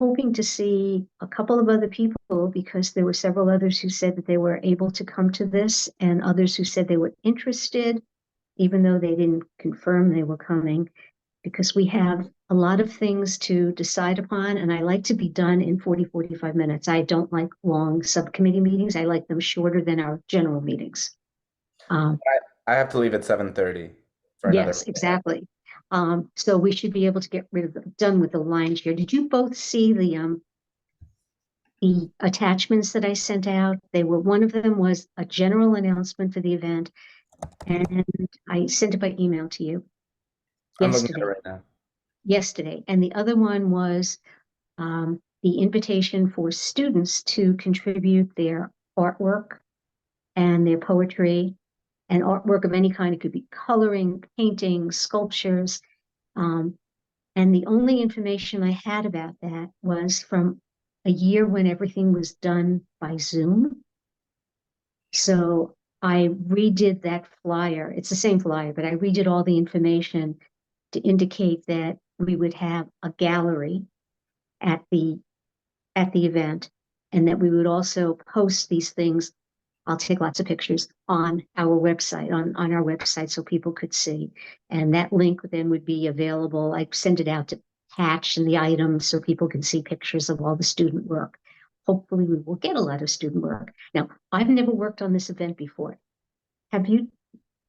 hoping to see a couple of other people because there were several others who said that they were able to come to this and others who said they were interested, even though they didn't confirm they were coming, because we have a lot of things to decide upon. And I like to be done in 45 minutes. I don't like long subcommittee meetings. I like them shorter than our general meetings. Um, I have to leave at 7:30 for another. yes, exactly. So we should be able to get rid of done with the lion's share. Did you both see the attachments that I sent out? They were, one of them was a general announcement for the event, and I sent it by email to you I'm looking at it yesterday. right now. Yesterday, and the other one was the invitation for students to contribute their artwork and their poetry and artwork of any kind. It could be coloring, painting, sculptures. Um, and the only information I had about that was from a year when everything was done by Zoom. So I redid that flyer. It's the same flyer, but I redid all the information to indicate that we would have a gallery at the event, and that we would also post these things. I'll take lots of pictures on our website, on our website, so people could see. And that link then would be available. I send it out to Patch and the items so people can see pictures of all the student work. Hopefully we will get a lot of student work. Now, I've never worked on this event before. Have you,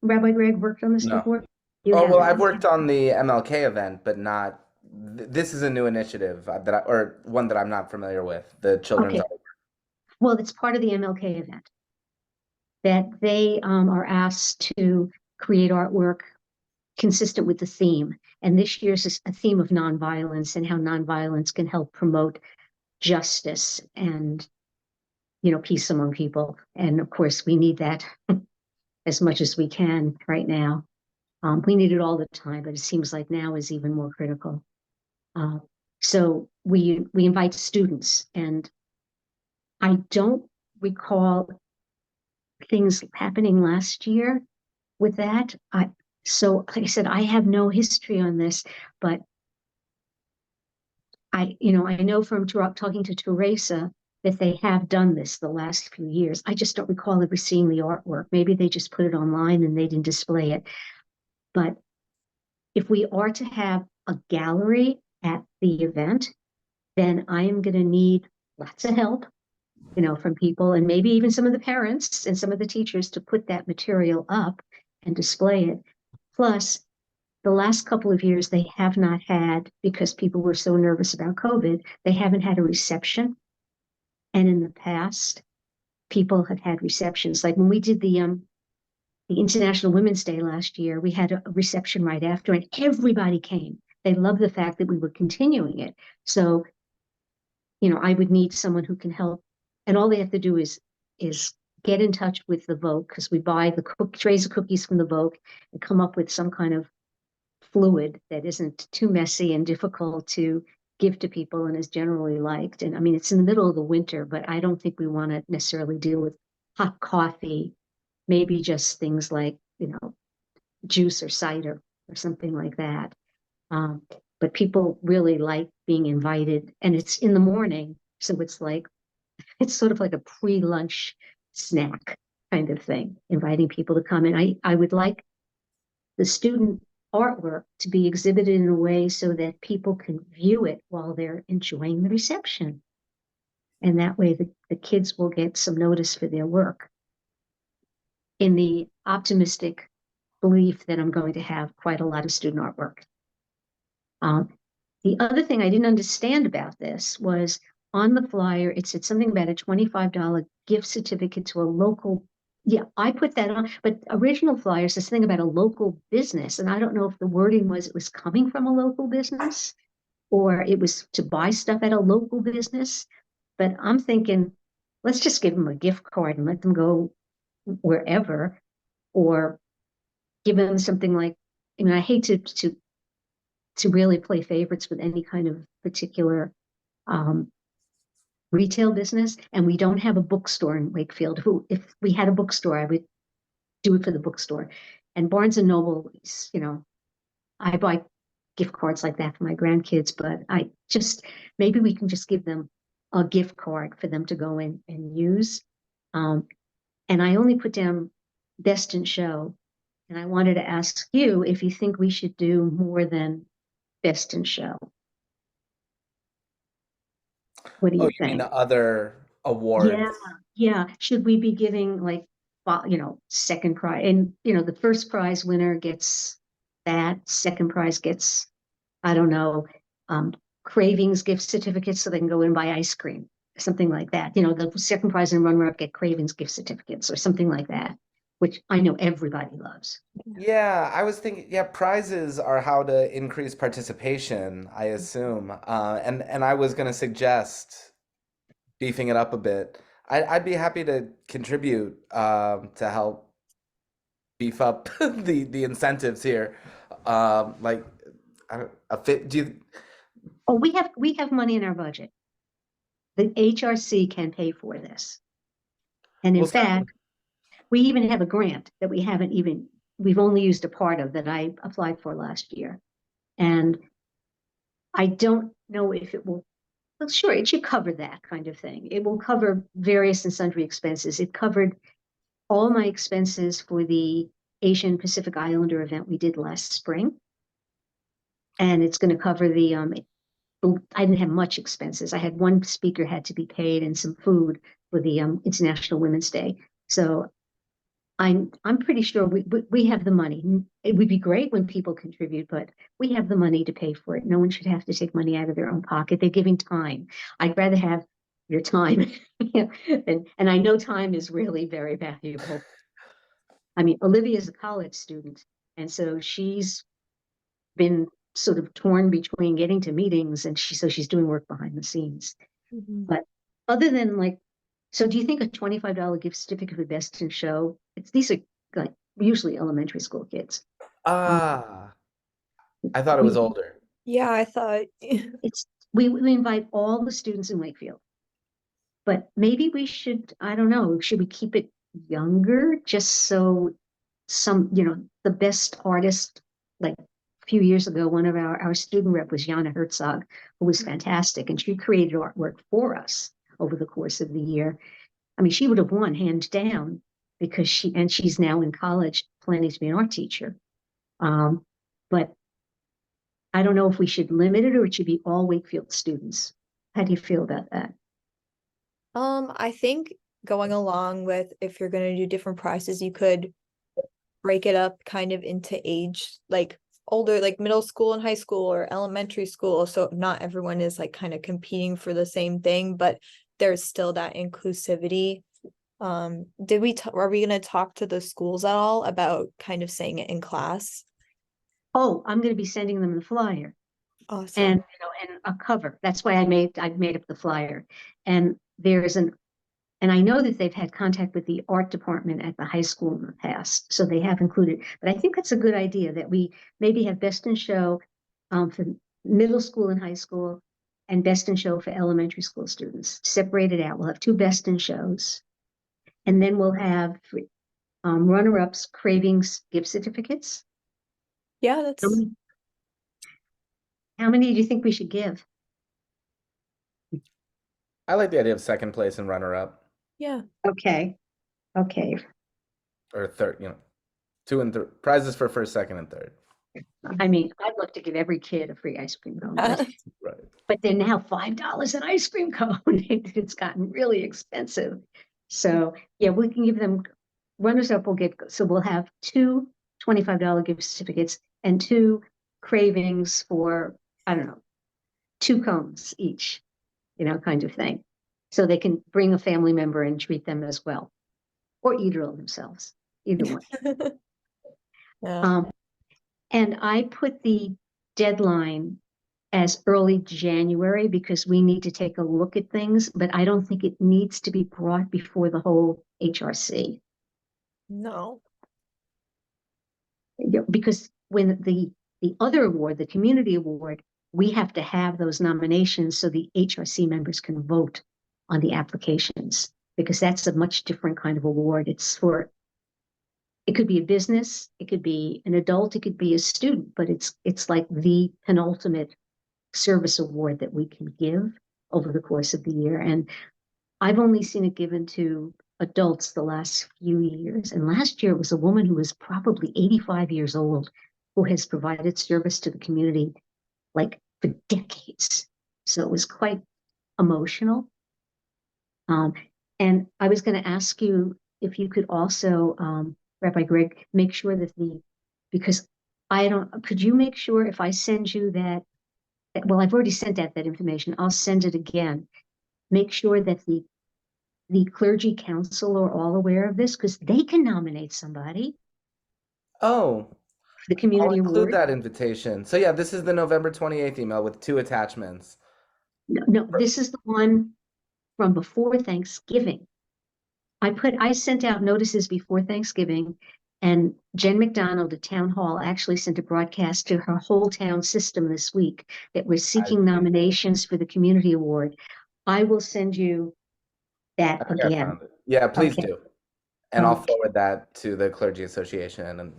Rabbi Greg, worked on this No. before? You Oh, well, haven't. I've Okay. worked on the MLK event, but not. This is a new initiative or one that I'm not familiar with. The children's Okay. art. Well, it's part of the MLK event that they are asked to create artwork consistent with the theme. And this year's is a theme of nonviolence and how nonviolence can help promote justice and, peace among people. And of course, we need that as much as we can right now. We need it all the time, but it seems like now is even more critical. Uh, so we invite students, and I don't recall things happening last year with that. So like I said, I have no history on this, but I know from talking to Teresa that they have done this the last few years. I just don't recall ever seeing the artwork. Maybe they just put it online and they didn't display it. But if we are to have a gallery at the event, then I am going to need lots of help, from people and maybe even some of the parents and some of the teachers to put that material up and display it. Plus, the last couple of years, they have not had, because people were so nervous about COVID, they haven't had a reception. And in the past, people have had receptions. Like when we did the International Women's Day last year, we had a reception right after, and everybody came. They loved the fact that we were continuing it. So, I would need someone who can help. And all they have to do is get in touch with the Vogue, because we buy the trays of cookies from the Vogue and come up with some kind of fluid that isn't too messy and difficult to give to people and is generally liked. And I mean, it's in the middle of the winter, but I don't think we want to necessarily deal with hot coffee, maybe just things like, juice or cider or something like that. Um, but people really like being invited, and it's in the morning. So it's sort of like a pre-lunch snack kind of thing, inviting people to come. And I would like the student artwork to be exhibited in a way so that people can view it while they're enjoying the reception. And that way the kids will get some notice for their work, in the optimistic belief that I'm going to have quite a lot of student artwork. Um, the other thing I didn't understand about this was on the flyer, it said something about a $25 gift certificate to a local. Yeah, I put that on, but original flyer says thing about a local business. And I don't know if the wording was it was coming from a local business or it was to buy stuff at a local business. But I'm thinking, let's just give them a gift card and let them go wherever, or give them something like, I hate to really play favorites with any kind of particular um, retail business. And we don't have a bookstore in Wakefield. Who, if we had a bookstore, I would do it for the bookstore. And Barnes and Noble, I buy gift cards like that for my grandkids, but maybe we can just give them a gift card for them to go in and use. And I only put down best in show. And I wanted to ask you if you think we should do more than best in show. What do Oh, you you mean think? the other Yeah, awards? yeah. Should we be giving like, second prize? And, the first prize winner gets that, second prize gets, I don't know, um, Cravings gift certificates so they can go in and buy ice cream, something like that. The second prize and runner up get Cravings gift certificates or something like that, which I know everybody loves. Yeah, I was thinking, yeah, prizes are how to increase participation, I assume. And I was going to suggest beefing it up a bit. I'd be happy to contribute to help beef up the incentives here. Like, I don't, a fit, do you, Oh, we have money in our budget. The HRC can pay for this. And in well, fact, we even have a grant that we've only used a part of that I applied for last year. And I don't know if it will, well, sure, it should cover that kind of thing. It will cover various and sundry expenses. It covered all my expenses for the Asian Pacific Islander event we did last spring. And it's going to cover I didn't have much expenses. I had one speaker had to be paid and some food for the International Women's Day. So I'm pretty sure we have the money. It would be great when people contribute, but we have the money to pay for it. No one should have to take money out of their own pocket. They're giving time. I'd rather have your time. And I know time is really very valuable. I mean, Olivia is a college student, and so she's been sort of torn between getting to meetings and she's doing work behind the scenes. Mhm. But other than like, so do you think a $25 gift certificate for best in show? These are like usually elementary school kids. Um, ah, I thought it was we older. Yeah, I thought it's we invite all the students in Wakefield, but maybe we should, I don't know, should we keep it younger just so the best artist, like a few years ago, one of our student rep was Jana Herzog, who was fantastic, and she created artwork for us over the course of the year. I mean, she would have won hands down because she's now in college planning to be an art teacher. But I don't know if we should limit it or it should be all Wakefield students. How do you feel about that? I think going along with if you're gonna do different prices, you could break it up kind of into age, like older, like middle school and high school or elementary school. So not everyone is like kind of competing for the same thing, but there's still that inclusivity. Are we gonna talk to the schools at all about kind of saying it in class? Oh, I'm going to be sending them the flyer Awesome. and a cover. That's why I made up the flyer. And and I know that they've had contact with the art department at the high school in the past, so they have included. But I think that's a good idea that we maybe have best in show for middle school and high school, and best in show for elementary school students. Separated out. We'll have two best in shows, and then we'll have runner-ups, cravings, gift certificates. Yeah, How that's many, how many do you think we should give? I like the idea of second place and runner up, yeah. Okay. Okay. or third, two and three prizes for first, second, and third. I mean, I'd love to give every kid a free ice cream cone, Right. but they're now $5 an ice cream cone. It's gotten really expensive. So yeah, we can give them runners up. We'll have two $25 gift certificates and two cravings for, I don't know, two cones each, kind of thing. So they can bring a family member and treat them as well, or eat it all themselves, either one. Yeah. Um, and I put the deadline as early January because we need to take a look at things, but I don't think it needs to be brought before the whole HRC. No. Because when the other award, the community award, we have to have those nominations so the HRC members can vote on the applications because that's a much different kind of award. It's for it could be a business, it could be an adult, it could be a student, but it's like the penultimate service award that we can give over the course of the year. And I've only seen it given to adults the last few years. And last year it was a woman who was probably 85 years old who has provided service to the community like for decades. So it was quite emotional. Um, and I was going to ask you if you could also, Rabbi Greg, make sure that because could you make sure if I send you well, I've already sent out that information. I'll send it again. Make sure that the clergy council are all aware of this because they can nominate somebody Oh, for the I'll community include award. that invitation. So yeah, this is the November 28th email with 2 attachments. No, this is the one from before Thanksgiving. I sent out notices before Thanksgiving, and Jen McDonald at Town Hall actually sent a broadcast to her whole town system this week that we're seeking nominations for the community award. I will send you that I think I again. found it. Yeah, please Okay. do. And I'll Okay. forward that to the clergy association and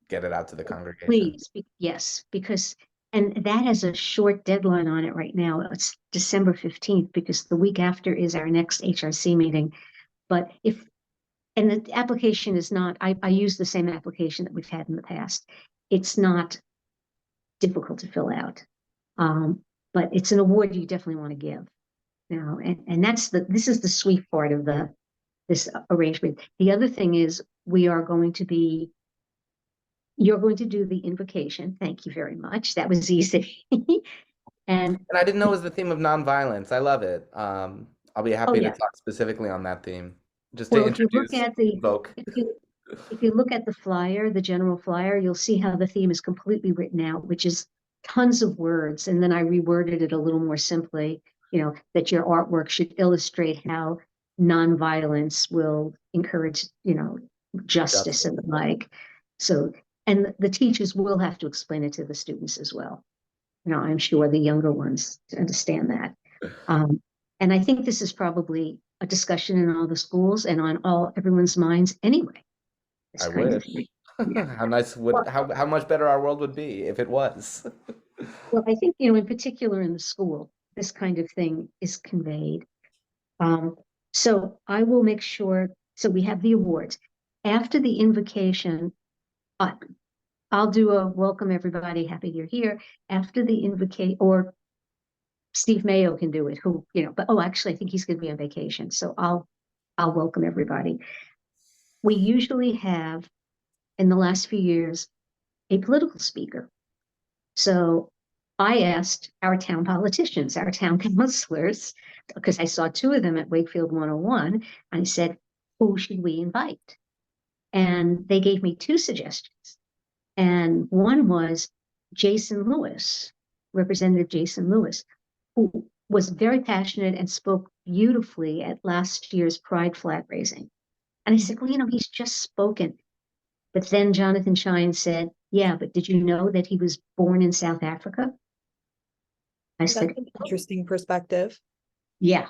get it out to the congregation. Please, yes, because and that has a short deadline on it right now. It's December 15th because the week after is our next HRC meeting. But and the application is not, I use the same application that we've had in the past. It's not difficult to fill out. But it's an award you definitely want to give. Now, and this is the sweet part of this arrangement. The other thing is you're going to do the invocation. Thank you very much. That was easy. And I didn't know it was the theme of nonviolence. I love it. I'll be oh happy to yeah. talk specifically on that theme. Just to Well, if you look introduce at Voke. if you look at the flyer, the general flyer, you'll see how the theme is completely written out, which is tons of words. And then I reworded it a little more simply, that your artwork should illustrate how nonviolence will encourage, justice and the like. So, and the teachers will have to explain it to the students as well. I'm sure the younger ones understand that. And I think this is probably a discussion in all the schools and on everyone's minds anyway. This I kind of wish. thing. Yeah. How nice how much better our world would be if it was. Well, I think, in particular in the school, this kind of thing is conveyed. So I will make sure, so we have the awards. After the invocation, uh, I'll do a welcome everybody, happy you're here. After the invocation, or Steve Mayo can do it, but actually I think he's going to be on vacation. So I'll welcome everybody. We usually have, in the last few years, a political speaker. So I asked our town politicians, our town councilors, because I saw 2 of them at Wakefield 101. I said, who should we invite? And they gave me 2 suggestions. And one was Jason Lewis, Representative Jason Lewis, who was very passionate and spoke beautifully at last year's Pride flag raising. And I said, well, he's just spoken. But then Jonathan Shine said, yeah, but did you know that he was born in South Africa? I That's said, an interesting perspective. yeah.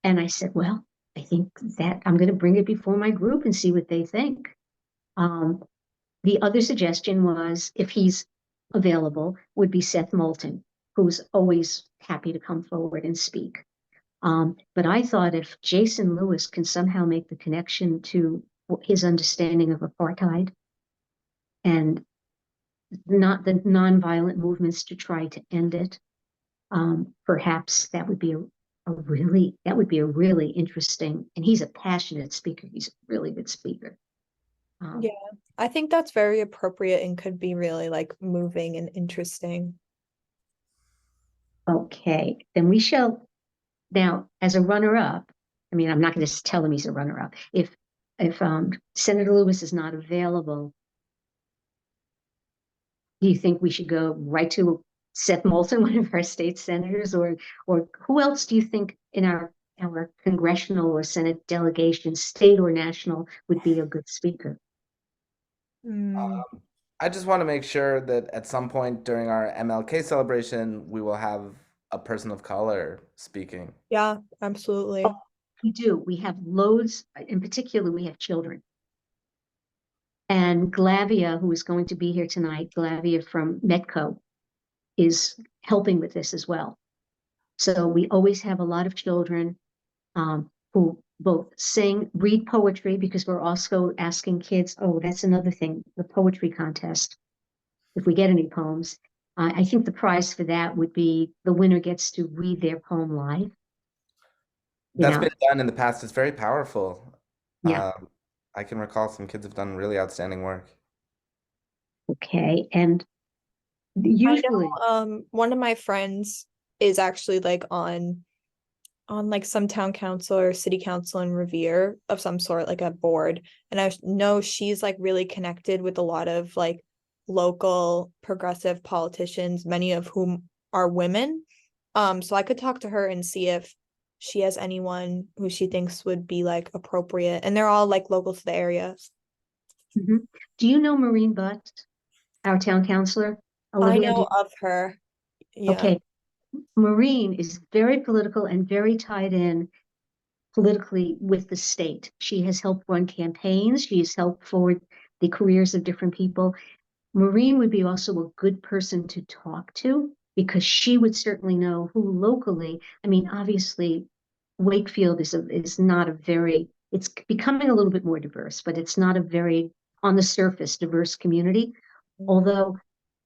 And I said, well, I think that I'm going to bring it before my group and see what they think. The other suggestion was, if he's available, would be Seth Moulton, who's always happy to come forward and speak. But I thought if Jason Lewis can somehow make the connection to his understanding of apartheid and not the nonviolent movements to try to end it, perhaps that would be a really interesting, and he's a passionate speaker. He's a really good speaker. Yeah, I think that's very appropriate and could be really like moving and interesting. Okay, then we shall now, as a runner-up, I'm not going to tell him he's a runner-up. If Senator Lewis is not available, do you think we should go right to Seth Moulton, one of our state senators, or who else do you think in our congressional or Senate delegation, state or national, would be a good speaker? I just want to make sure that at some point during our MLK celebration, we will have a person of color speaking. Yeah, absolutely. We do. We have loads. In particular, we have children. And Glavia, who is going to be here tonight, Glavia from Metco, is helping with this as well. So we always have a lot of children who both sing, read poetry, because we're also asking kids, oh, that's another thing, the poetry contest, if we get any poems. I think the prize for that would be the winner gets to read their poem live. That's been done in the past. It's very powerful. Yeah. I can recall some kids have done really outstanding work. Okay. And I usually, know, one of my friends is actually like on like some town council or city council in Revere of some sort, like a board. And I know she's like really connected with a lot of like local progressive politicians, many of whom are women. So I could talk to her and see if she has anyone who she thinks would be like appropriate. And they're all like local to the area. Mhm. Do you know Maureen Butt, our town councilor? I Olivia, know of her. Yeah. okay. Maureen is very political and very tied in politically with the state. She has helped run campaigns. She has helped forward the careers of different people. Maureen would be also a good person to talk to because she would certainly know who locally. I mean, obviously, Wakefield is not a very. It's becoming a little bit more diverse, but it's not a very on the surface diverse community. Although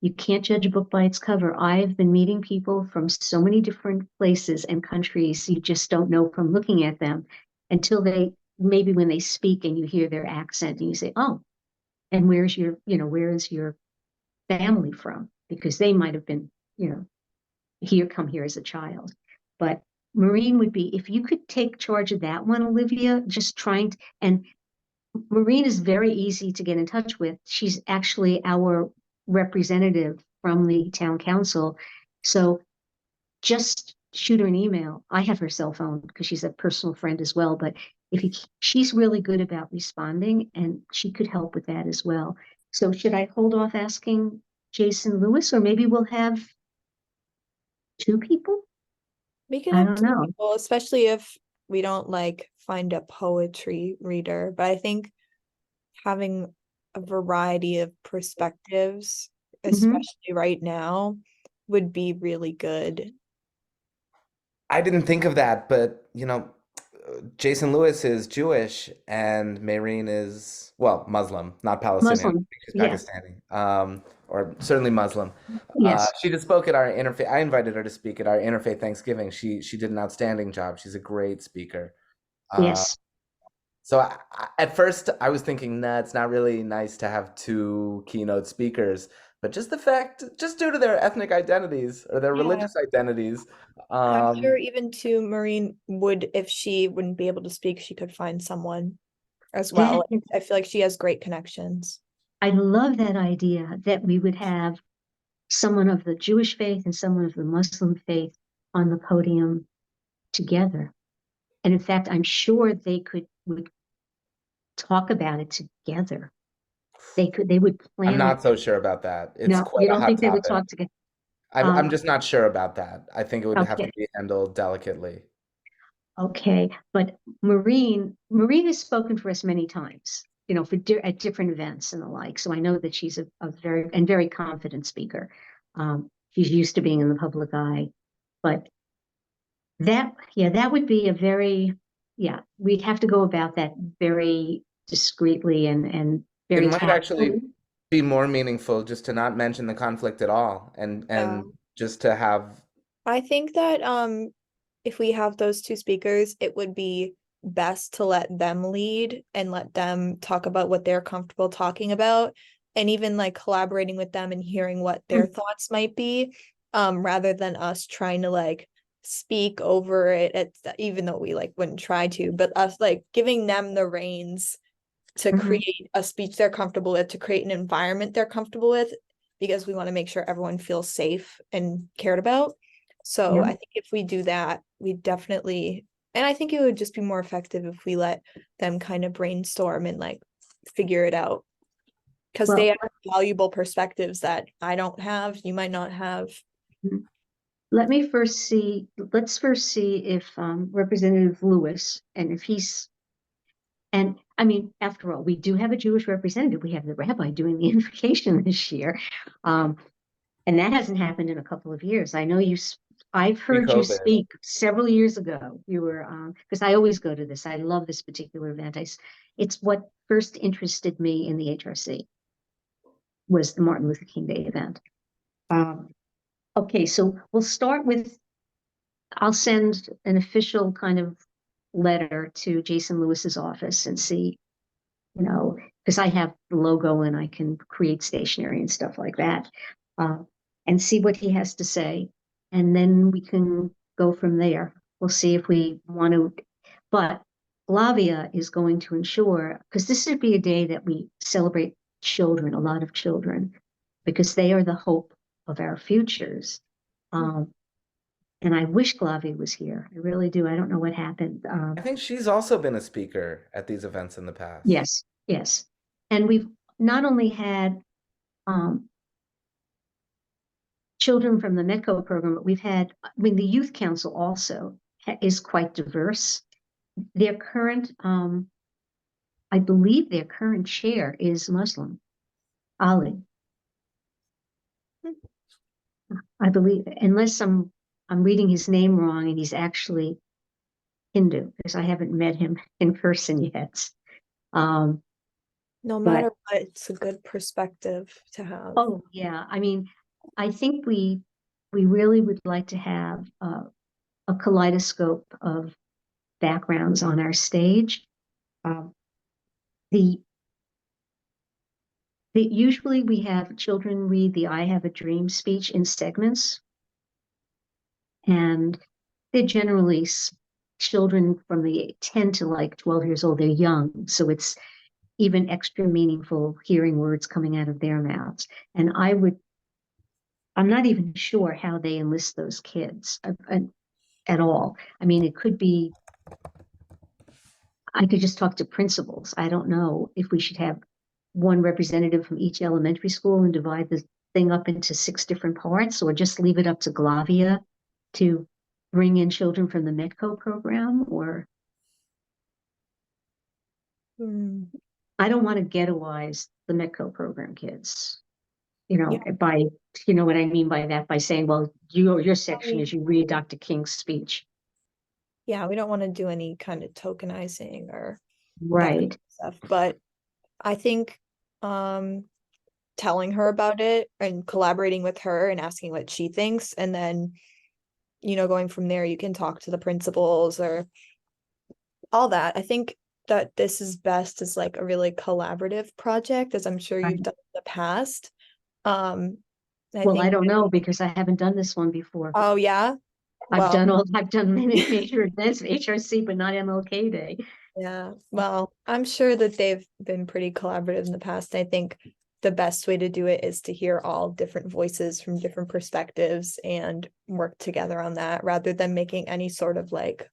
you can't judge a book by its cover. I've been meeting people from so many different places and countries. You just don't know from looking at them until maybe when they speak and you hear their accent and you say, oh, and where is your family from? Because they might have been, come here as a child. But Maureen would be, if you could take charge of that one, Olivia, just trying to, and Maureen is very easy to get in touch with. She's actually our representative from the town council. So just shoot her an email. I have her cell phone because she's a personal friend as well. But she's really good about responding and she could help with that as well. So should I hold off asking Jason Lewis, or maybe we'll have two people? We can I have don't two know. people, especially if we don't like find a poetry reader. But I think having a variety of perspectives, especially right now, would be really good. I didn't think of that, but Jason Lewis is Jewish and Maureen is, well, Muslim, not Palestinian. Muslim. She's Yeah. Pakistani, or certainly Muslim. Yes. She just spoke at our interfaith. I invited her to speak at our interfaith Thanksgiving. She did an outstanding job. She's a great speaker. Yes. So at first I was thinking, nah, it's not really nice to have two keynote speakers, but just due to their ethnic identities or their religious identities. I'm sure even too, Maureen would, if she wouldn't be able to speak, she could find someone as well. I feel like she has great connections. I love that idea that we would have someone of the Jewish faith and someone of the Muslim faith on the podium together. And in fact, I'm sure would talk about it together. They would plan. I'm not so sure about that. It's No, quite you a don't hot think they would topic. talk together? I'm just not sure about that. I think it would have to Okay. be handled delicately. Okay. But Maureen has spoken for us many times, at different events and the like. So I know that she's a very confident speaker. She's used to being in the public eye, but that would be we'd have to go about that very discreetly and It very might tactfully. actually be more meaningful just to not mention the conflict at all and just to have. I think that if we have those two speakers, it would be best to let them lead and let them talk about what they're comfortable talking about, and even like collaborating with them and hearing what their thoughts might be, rather than us trying to like speak over it, even though we like wouldn't try to, but us like giving them the reins to create a speech they're comfortable with, to create an environment they're comfortable with, because we want to make sure everyone feels safe and cared about. So I think if we do that, we definitely, and I think it would just be more effective if we let them kind of brainstorm and like figure it out. Because they have valuable perspectives that I don't have, you might not have. Let's first see if Representative Lewis, and if he's, and I mean, after all, we do have a Jewish representative. We have the rabbi doing the invocation this year. And that hasn't happened in a couple of years. I know I've heard you Pre-COVID. speak several years ago. You were, because I always go to this. I love this particular event. It's what first interested me in the HRC was the Martin Luther King Day event. Okay, so we'll start with, I'll send an official kind of letter to Jason Lewis's office and see, because I have the logo and I can create stationery and stuff like that, and see what he has to say. And then we can go from there. We'll see if we want to, but Flavia is going to ensure, because this would be a day that we celebrate children, a lot of children, because they are the hope of our futures. And I wish Flavia was here. I really do. I don't know what happened. I think she's also been a speaker at these events in the past. Yes, yes. And we've not only had children from the METCO program, but we've had, the Youth Council also is quite diverse. Their current, I believe their current chair is Muslim, Ali. I believe, unless I'm reading his name wrong and he's actually Hindu, because I haven't met him in person yet. No but- matter what, it's a good perspective to have. Oh, yeah. I mean, I think we really would like to have a kaleidoscope of backgrounds on our stage. Usually we have children read the I Have a Dream speech in segments. And they're generally children from the 10 to like 12 years old. They're young. So it's even extra meaningful hearing words coming out of their mouths. And I'm not even sure how they enlist those kids at all. I mean, it could be, I could just talk to principals. I don't know if we should have one representative from each elementary school and divide the thing up into 6 different parts, or just leave it up to Glavia to bring in children from the METCO program, or I don't want to ghettoize the METCO program kids, by, what I mean by that, by saying, well, your section is you read Dr. King's speech. Yeah, we don't want to do any kind of tokenizing or Right. stuff, but I think telling her about it and collaborating with her and asking what she thinks, and then going from there, you can talk to the principals or all that. I think that this is best as like a really collaborative project, as I'm sure you've done in the past. I don't know, because I haven't done this one before. Oh yeah. I've done many major events, HRC, but not MLK Day. Yeah, well, I'm sure that they've been pretty collaborative in the past. I think the best way to do it is to hear all different voices from different perspectives and work together on that, rather than making any sort of like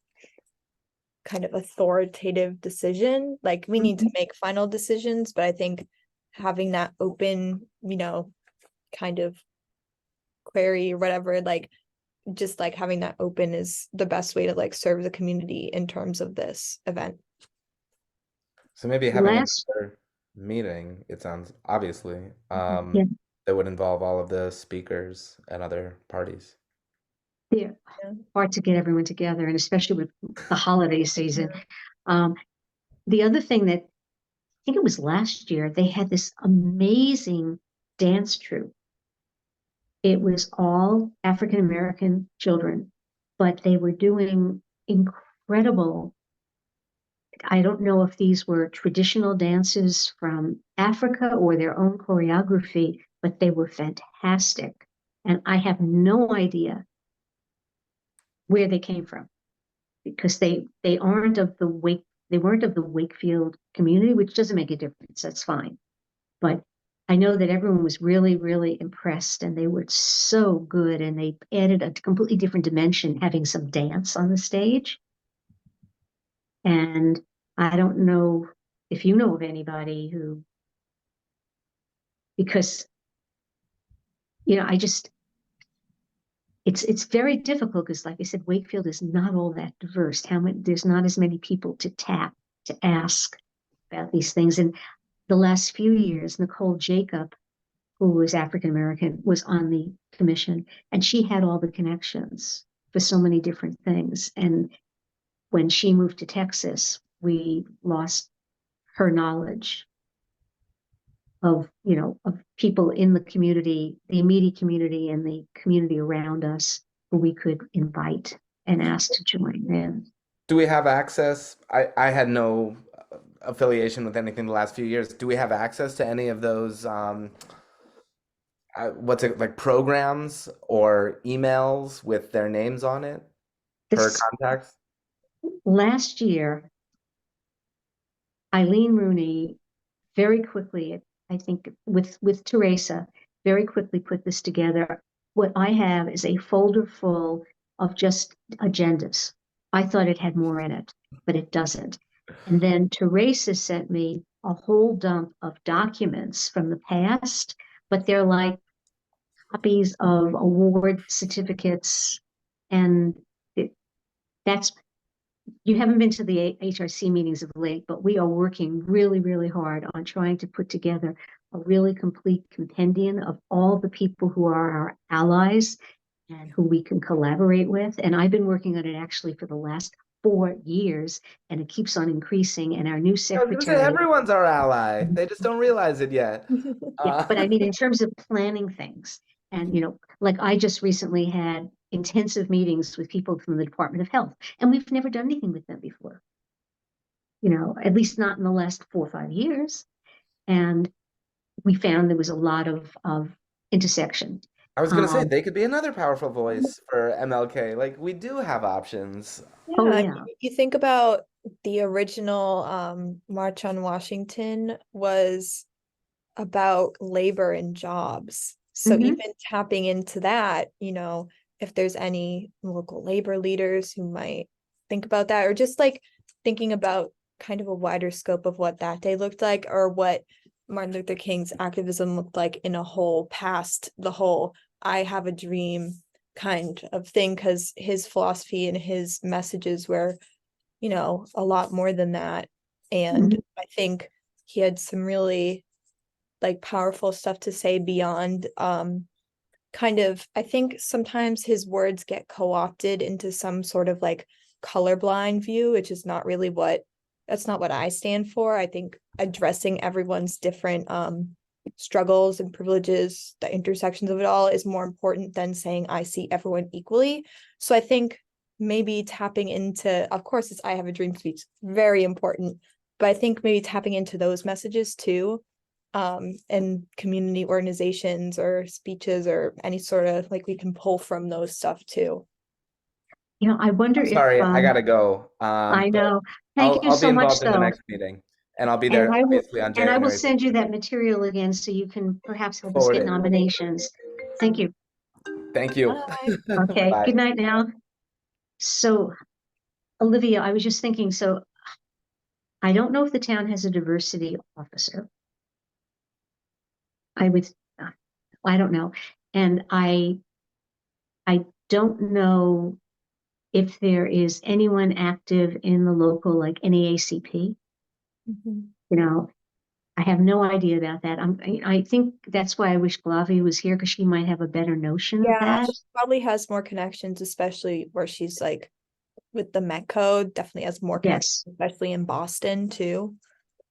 kind of authoritative decision. Like, we need to make final decisions, but I think having that open, kind of query or whatever, like just like having that open is the best way to like serve the community in terms of this event. So maybe having another meeting, it sounds, obviously, that would involve all of the speakers and other parties. Yeah, hard to get everyone together, and especially with the holiday season. The other thing that, I think it was last year, they had this amazing dance troupe. It was all African American children, but they were doing incredible. I don't know if these were traditional dances from Africa or their own choreography, but they were fantastic. And I have no idea where they came from, because they weren't of the Wakefield community, which doesn't make a difference. That's fine. But I know that everyone was really, really impressed, and they were so good, and they added a completely different dimension, having some dance on the stage. And I don't know if you know of anybody who, because, it's very difficult, because like I said, Wakefield is not all that diverse. There's not as many people to tap, to ask. about these things. And the last few years, Nicole Jacob, who was African American, was on the commission, and she had all the connections for so many different things. And when she moved to Texas, we lost her knowledge of, of people in the community, the immediate community and the community around us who we could invite and ask to join in. Do we have access? I had no affiliation with anything the last few years. Do we have access to any of those, what's it, like programs or emails with their names on it per This contacts? last year, Eileen Rooney very quickly, I think with Teresa, very quickly put this together. What I have is a folder full of just agendas. I thought it had more in it, but it doesn't. And then Teresa sent me a whole dump of documents from the past, but they're like copies of award certificates. And that's, you haven't been to the HRC meetings of late, but we are working really, really hard on trying to put together a really complete compendium of all the people who are our allies and who we can collaborate with. And I've been working on it actually for the last 4 years, and it keeps on increasing. And our new I was gonna say secretary. everyone's our ally. They just don't realize it yet. Yeah, but I mean, in terms of planning things, and like I just recently had intensive meetings with people from the Department of Health, and we've never done anything with them before. At least not in the last 4 or 5 years. And we found there was a lot of intersection. I was gonna say they could be another powerful voice for MLK. Like we do have options. Oh, Yeah, yeah. you think about the original March on Washington was about labor and jobs. So Mhm. even tapping into that, if there's any local labor leaders who might think about that, or just like thinking about kind of a wider scope of what that day looked like, or what Martin Luther King's activism looked like in a whole, past the whole I have a dream kind of thing, because his philosophy and his messages were, a lot more than that. And Mhm. I think he had some really like powerful stuff to say beyond kind of, I think sometimes his words get co-opted into some sort of like colorblind view, which is not really that's not what I stand for. I think addressing everyone's different struggles and privileges, the intersections of it all, is more important than saying I see everyone equally. So I think maybe tapping into, of course, this I have a dream speech, very important, but I think maybe tapping into those messages too, and community organizations or speeches or any sort of, like, we can pull from those stuff too. I wonder I'm if sorry, I gotta go. I But know. Thank you I'll be so much, involved in the though. next meeting, and I'll be And there I will obviously on and I will January send you that material again so you can perhaps help us forward get it. nominations. Thank you. Thank you. Bye. Okay. Bye. Good night now. So, Olivia, I was just thinking, so I don't know if the town has a diversity officer. I would, I don't know. And I don't know if there is anyone active in the local, like NAACP. Mhm. I have no idea about that. I think that's why I wish Glavi was here, because she might have a better notion of Yeah, that. she probably has more connections, especially where she's like with the Met Code, definitely has more connections, Yes. especially in Boston too.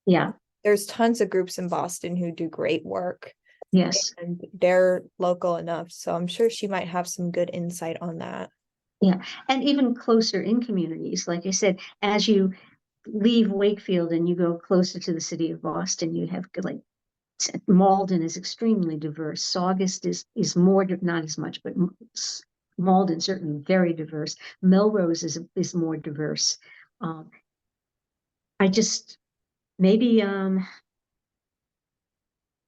Yeah. There's tons of groups in Boston who do great work, Yes. and they're local enough. So I'm sure she might have some good insight on that. Yeah. And even closer in communities, like I said, as you leave Wakefield and you go closer to the city of Boston, you have like Malden is extremely diverse. Saugus is more, not as much, but Malden certainly very diverse. Melrose is more diverse. Um, I just maybe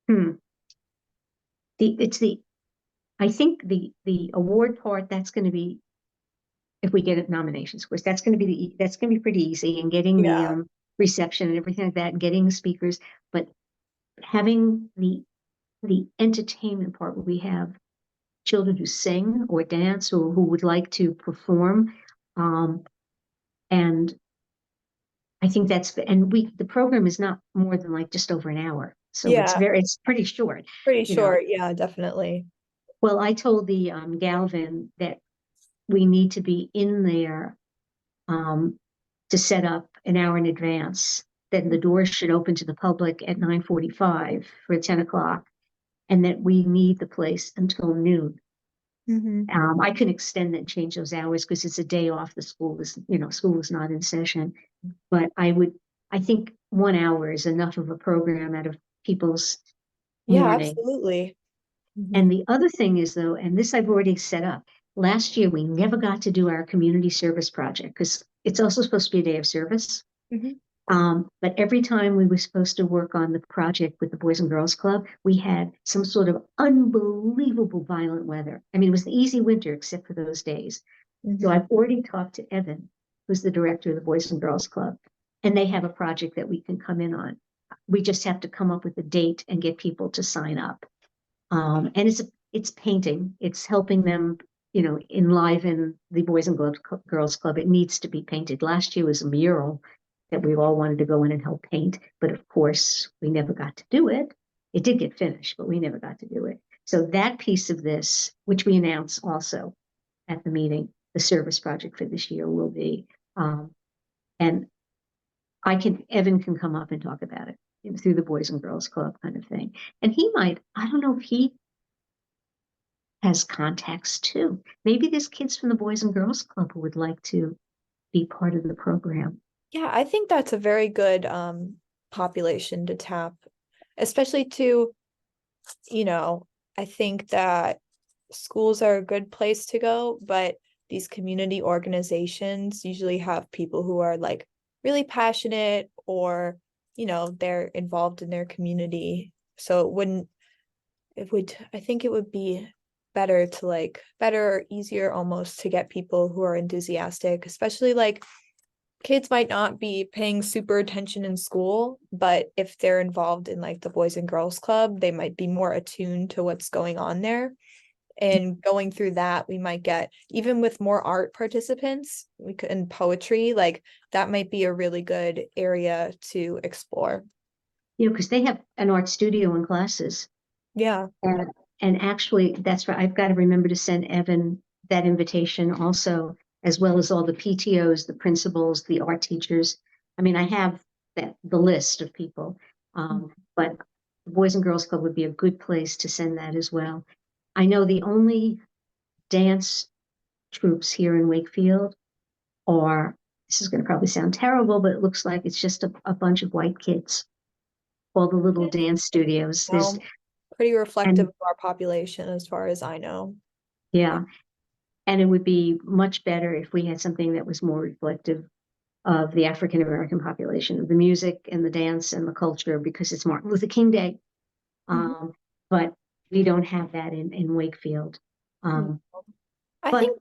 hmm, it's I think the award part, that's going to be, if we get nominations, of course, that's going to be that's going to be pretty easy, and getting the Yeah. reception and everything like that, and getting the speakers, but having the entertainment part where we have children who sing or dance or who would like to perform, and I think and the program is not more than like just over an hour. So Yeah, it's pretty short, pretty you know. short. Yeah, definitely. Well, I told the Galvin that we need to be in there to set up an hour in advance. Then the doors should open to the public at 9:45 for 10 o'clock, and that we need the place until noon. Mhm. I can extend and change those hours because it's a day off. School is not in session. But I think 1 hour is enough of a program out of people's Yeah, morning. absolutely. And Mhm. the other thing is, though, and this I've already set up. Last year, we never got to do our community service project because it's also supposed to be a day of service. Mhm. But every time we were supposed to work on the project with the Boys and Girls Club, we had some sort of unbelievable violent weather. I mean, it was an easy winter except for those days. So Mhm. I've already talked to Evan, who's the director of the Boys and Girls Club, and they have a project that we can come in on. We just have to come up with a date and get people to sign up. And it's painting. It's helping them, enliven the Boys and Girls Club. It needs to be painted. Last year was a mural that we all wanted to go in and help paint, but of course we never got to do it. It did get finished, but we never got to do it. So that piece of this, which we announce also at the meeting, the service project for this year will be, and Evan can come up and talk about it, through the Boys and Girls Club kind of thing. And I don't know if he has contacts too. Maybe there's kids from the Boys and Girls Club who would like to be part of the program. Yeah, I think that's a very good population to tap, especially to, I think that schools are a good place to go, but these community organizations usually have people who are like really passionate or, they're involved in their community. So I think it would be better or easier almost to get people who are enthusiastic, especially like kids might not be paying super attention in school, but if they're involved in like the Boys and Girls Club, they might be more attuned to what's going on there. And going through that, we might get, even with more art participants, and poetry, like that might be a really good area to explore. Because they have an art studio and classes. Yeah. And actually, that's right. I've got to remember to send Evan that invitation also, as well as all the PTOs, the principals, the art teachers. I mean, I have the list of people, but the Boys and Girls Club would be a good place to send that as well. I know the only dance troops here in Wakefield are, this is going to probably sound terrible, but it looks like it's just a bunch of white kids, all the little dance studios. No, pretty reflective And of our population as far as I know. yeah, and it would be much better if we had something that was more reflective of the African American population, of the music and the dance and the culture, because it's Martin Luther King Day. Mhm. But we don't have that in Wakefield. Um, I but think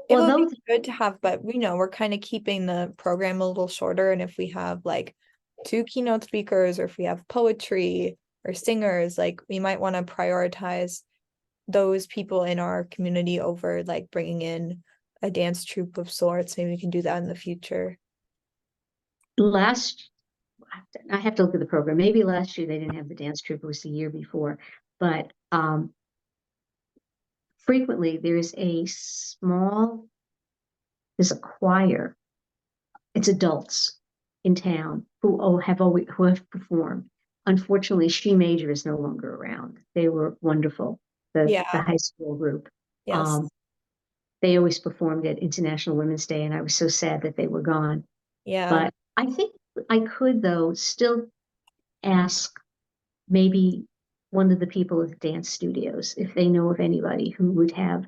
it would although be good to have, but we're kind of keeping the program a little shorter. And if we have like two keynote speakers, or if we have poetry or singers, like we might want to prioritize those people in our community over like bringing in a dance troupe of sorts. Maybe we can do that in the future. last, I have to look at the program. Maybe last year they didn't have the dance troupe, it was the year before. But frequently there's there's a choir. It's adults in town who have performed. Unfortunately, She Major is no longer around. They were wonderful. The Yeah. high school group. Yes. Um, they always performed at International Women's Day, and I was so sad that they were gone. Yeah. But I think I could, though, still ask maybe one of the people at the dance studios if they know of anybody who would have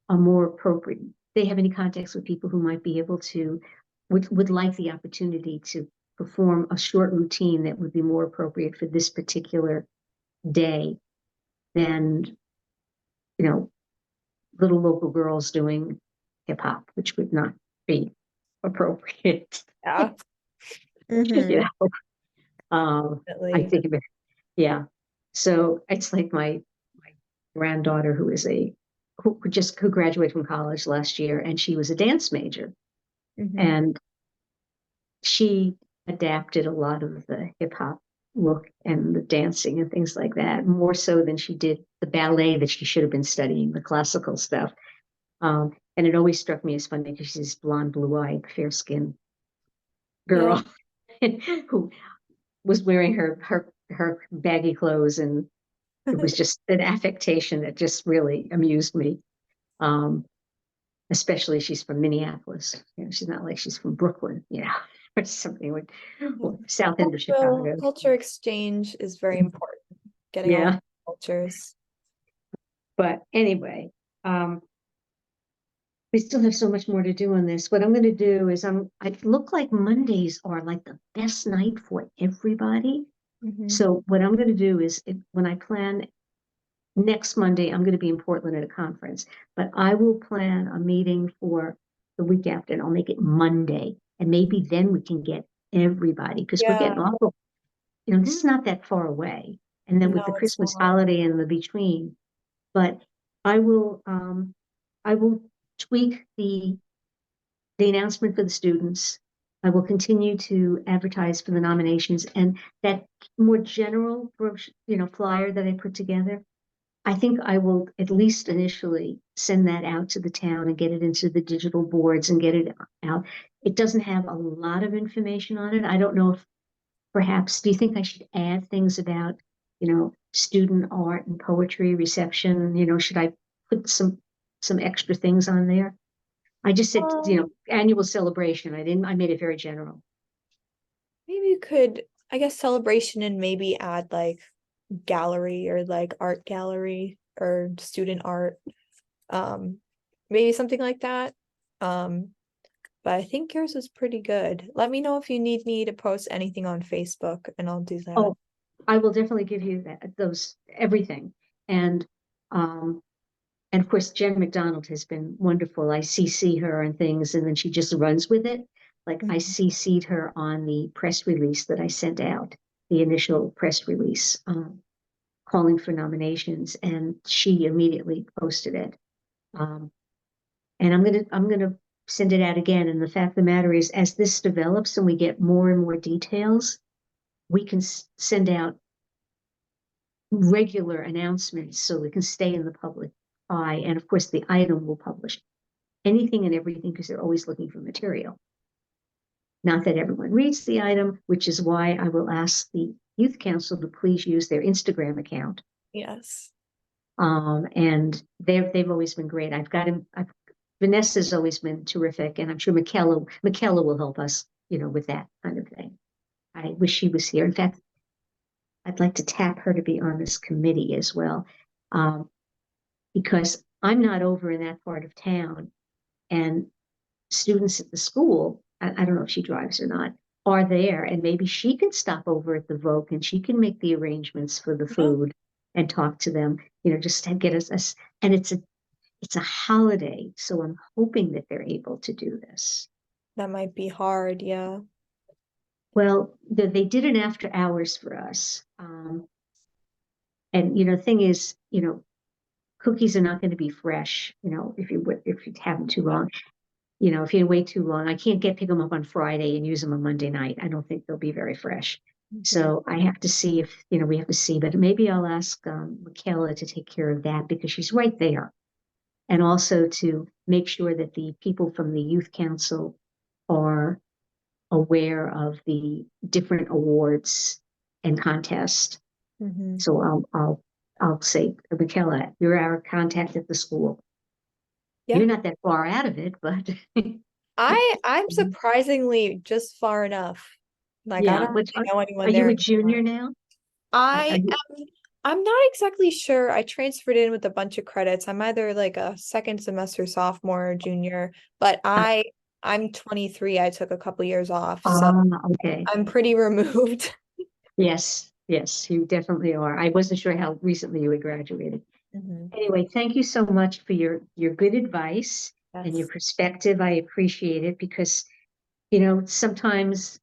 a more appropriate, they have any contacts with people who might be able to, would like the opportunity to perform a short routine that would be more appropriate for this particular day than, little local girls doing hip hop, which would not be appropriate. Yeah. You Mm-hmm. know, I Definitely. think of it, yeah. So it's like my granddaughter who graduated from college last year, and she was a dance major, Mm-hmm. and she adapted a lot of the hip hop look and the dancing and things like that, more so than she did the ballet that she should have been studying, the classical stuff. And it always struck me as funny because she's this blonde, blue-eyed, fair-skinned girl who was wearing her baggy clothes, and it was just an affectation that just really amused me. Especially she's from Minneapolis. She's not like she's from Brooklyn, or something like South End of Chicago. Culture exchange is very important. Getting all Yeah. cultures. But anyway, we still have so much more to do on this. What I'm going to do is I look like Mondays are like the best night for everybody. So what I'm going to do is when I plan next Monday, I'm going to be in Portland at a conference, but I will plan a meeting for the week after, and I'll make it Monday. And maybe then we can get everybody, because we're getting awful, this is not that far away. And then with the Christmas holiday in the between, but I will tweak the announcement for the students. I will continue to advertise for the nominations, and that more general flyer that I put together, I think I will at least initially send that out to the town and get it into the digital boards and get it out. It doesn't have a lot of information on it. I don't know if perhaps, do you think I should add things about, student art and poetry reception? Should I put some extra things on there? I just said, annual celebration. I made it very general. Maybe you could, I guess, celebration, and maybe add like gallery or like art gallery or student art, maybe something like that. But I think yours is pretty good. Let me know if you need me to post anything on Facebook, and I'll do that. Oh, I will definitely give you everything. And of course, Jen McDonald has been wonderful. I CC her and things, and then she just runs with it. Like I CC'd her on the press release that I sent out, the initial press release, calling for nominations, and she immediately posted it. And I'm gonna send it out again. And the fact of the matter is, as this develops and we get more and more details, we can send out regular announcements so we can stay in the public eye. And of course, the item will publish anything and everything, because they're always looking for material. Not that everyone reads the item, which is why I will ask the youth council to please use their Instagram account. Yes. And they've always been great. Vanessa's always been terrific, and I'm sure Michaela will help us, with that kind of thing. I wish she was here. In fact, I'd like to tap her to be on this committee as well, because I'm not over in that part of town, and students at the school, I don't know if she drives or not, are there, and maybe she can stop over at the Vogue and she can make the arrangements for the food and talk to them, just to get us, and it's a holiday, so I'm hoping that they're able to do this. That might be hard, yeah. Well, they did an after hours for us. And the thing is, cookies are not going to be fresh, if you have them too long. If you wait too long, I can't pick them up on Friday and use them on Monday night. I don't think they'll be very fresh. So I have to see if, we have to see, but maybe I'll ask Michaela to take care of that, because she's right there. And also to make sure that the people from the youth council are aware of the different awards and contests. So I'll say, Michaela, you're our contact at the school. Yeah. You're not that far out of it, but I'm surprisingly just far enough. Like, I don't really know anyone there. Are you a junior now? I'm not exactly sure. I transferred in with a bunch of credits. I'm either like a second semester sophomore or junior, but I'm 23. I took a couple years off, so okay. I'm pretty removed. Yes, you definitely are. I wasn't sure how recently you had graduated. Anyway, thank you so much for your good advice and your perspective. I appreciate it, because, sometimes,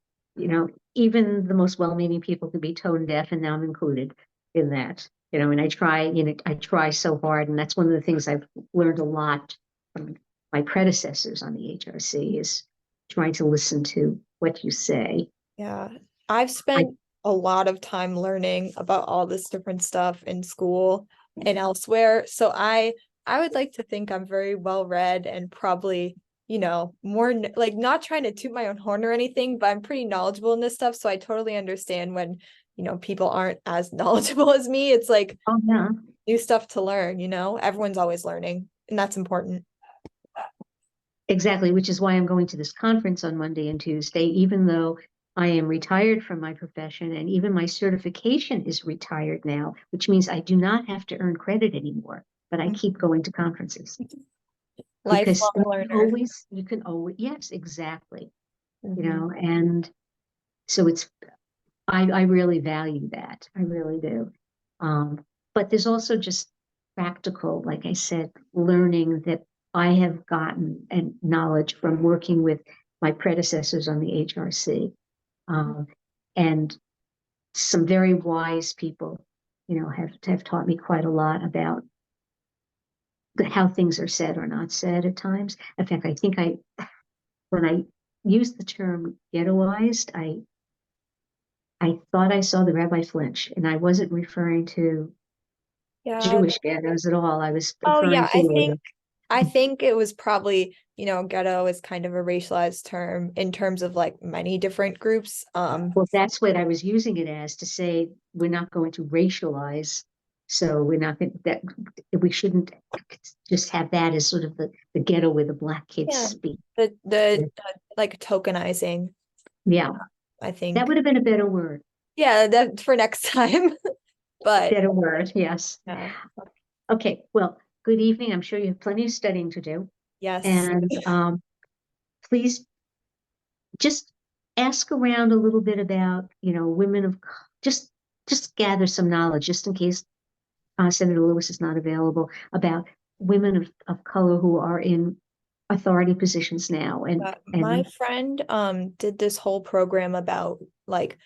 even the most well-meaning people can be tone deaf, and now I'm included in that, and I try so hard. And that's one of the things I've learned a lot from my predecessors on the HRC, is trying to listen to what you say. Yeah, I've spent a lot of time learning about all this different stuff in school and elsewhere. So I would like to think I'm very well read and probably, more like not trying to toot my own horn or anything, but I'm pretty knowledgeable in this stuff. So I totally understand when, people aren't as knowledgeable as me. It's like Oh, yeah. new stuff to learn, everyone's always learning, and that's important. Exactly, which is why I'm going to this conference on Monday and Tuesday, even though I am retired from my profession and even my certification is retired now, which means I do not have to earn credit anymore, but I keep going to conferences because Lifelong learner. you can always, yes, exactly. Mhm. And so I really value that. I really do. But there's also just practical, like I said, learning that I have gotten and knowledge from working with my predecessors on the HRC. Um, and some very wise people, have taught me quite a lot about how things are said or not said at times. In fact, I think when I used the term ghettoized, I thought I saw the rabbi flinch, and I wasn't referring to Yeah. Jewish ghettos at all. I was Oh referring yeah, I to, think I think it was probably, ghetto is kind of a racialized term in terms of like many different groups. well, that's what I was using it as to say we're not going to racialize. So we're not going that we shouldn't just have that as sort of the ghetto where the black kids Yeah, speak. the like tokenizing, Yeah, I that think. would have been a better word. Yeah, that for next time. But Better word, yes. yeah, Okay, well, good evening. I'm sure you have plenty of studying to do. yes. And please just ask around a little bit about, women of just gather some knowledge, just in case Senator Lewis is not available, about women of color who are in authority positions now. My And friend did this whole program about like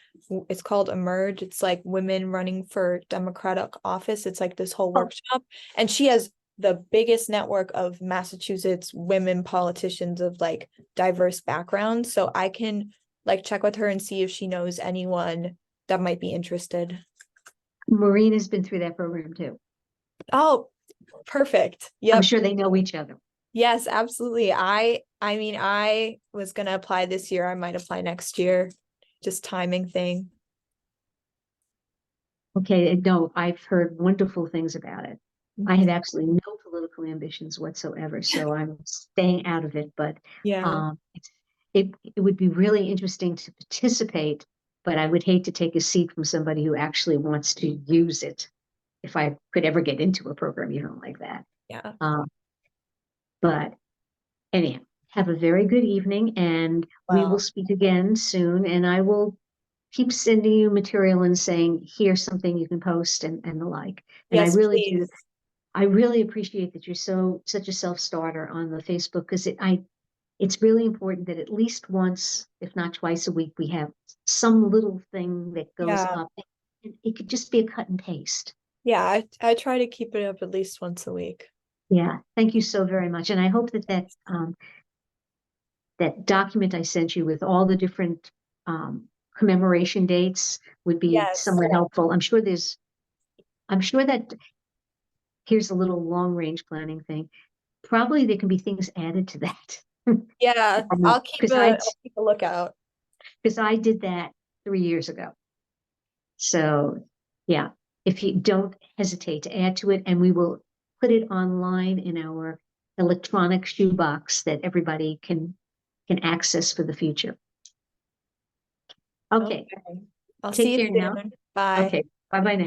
it's called Emerge. It's like women running for Democratic office. It's like this whole oh, workshop, and she has the biggest network of Massachusetts women politicians of like diverse backgrounds. So I can like check with her and see if she knows anyone that might be interested. Maureen has been through that program too. Oh, perfect. I'm Yep. sure they know each other. Yes, absolutely. I mean, I was gonna apply this year. I might apply next year. Just timing thing. Okay, no, I've heard wonderful things about it. I Mhm. have absolutely no political ambitions whatsoever, so I'm staying out of it. But Yeah. it would be really interesting to participate, but I would hate to take a seat from somebody who actually wants to use it if I could ever get into a program, like that. Yeah. Um, but anyhow, have a very good evening, and we will Well, speak again soon. And I will keep sending you material and saying, here's something you can post and the like. And I yes, really do. please. I really appreciate that you're such a self-starter on the Facebook because it's really important that at least once, if not twice a week, we have some little thing that goes Yeah. up. It could just be a cut and paste. Yeah, I try to keep it up at least once a week. Yeah, thank you so very much. And I hope that document I sent you with all the different commemoration dates would be Yes. somewhat helpful. I'm sure that here's a little long range planning thing. Probably there can be things added to that. Yeah, I'll keep a lookout. Because I did that 3 years ago. So yeah, if you don't hesitate to add to it, and we will put it online in our electronic shoebox that everybody can access for the future. Okay, Okay. I'll see take you care now. soon. Bye. Okay, bye bye now.